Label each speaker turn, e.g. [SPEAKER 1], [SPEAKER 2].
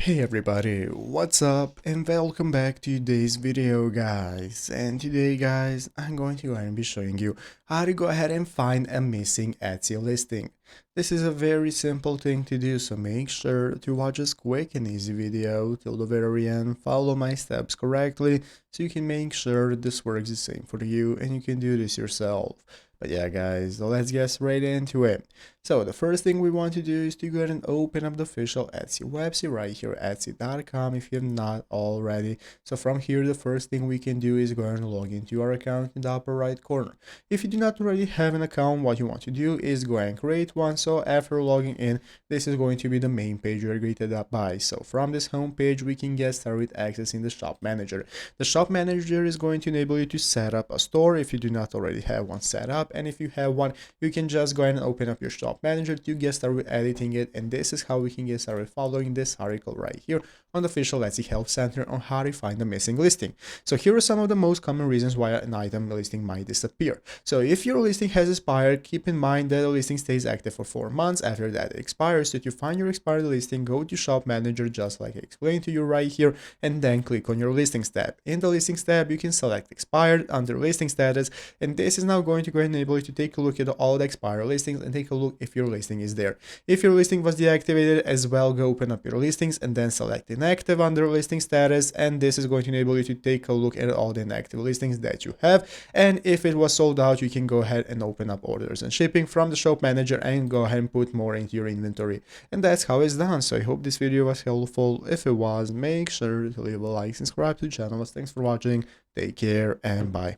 [SPEAKER 1] Hey everybody, what's up and welcome back to today's video guys. And today guys, I'm going to go ahead and be showing you how to go ahead and find a missing Etsy listing. This is a very simple thing to do, so make sure to watch this quick and easy video till the very end, follow my steps correctly so you can make sure that this works the same for you and you can do this yourself. But yeah guys, so let's get right into it. So the first thing we want to do is to go ahead and open up the official Etsy website right here, etsy.com, if you have not already. So from here, the first thing we can do is go ahead and log into our account in the upper right corner. If you do not already have an account, what you want to do is go ahead and create one. So after logging in, this is going to be the main page you're greeted up by. So from this home page, we can get started with accessing the shop manager. The shop manager is going to enable you to set up a store if you do not already have one set up. And if you have one, you can just go ahead and open up your shop manager to get started with editing it, and this is how we can get started following this article right here on the official Etsy Help Center on how to find a missing listing. So here are some of the most common reasons why an item listing might disappear. So if your listing has expired, keep in mind that the listing stays active for 4 months. After that it expires. So if you find your expired listing, go to shop manager just like I explained to you right here, and then click on your listings tab. In the listings tab, you can select expired under listing status, and this is now going to go ahead and enable you to take a look at all the expired listings and take a look if your listing is there. If your listing was deactivated as well, go open up your listings and then select inactive under listing status, and this is going to enable you to take a look at all the inactive listings that you have. And if it was sold out, you can go ahead and open up orders and shipping from the shop manager and go ahead and put more into your inventory. And that's how it's done. So I hope this video was helpful. If it was, make sure to leave a like, subscribe to the channel. Thanks for watching, take care, and bye.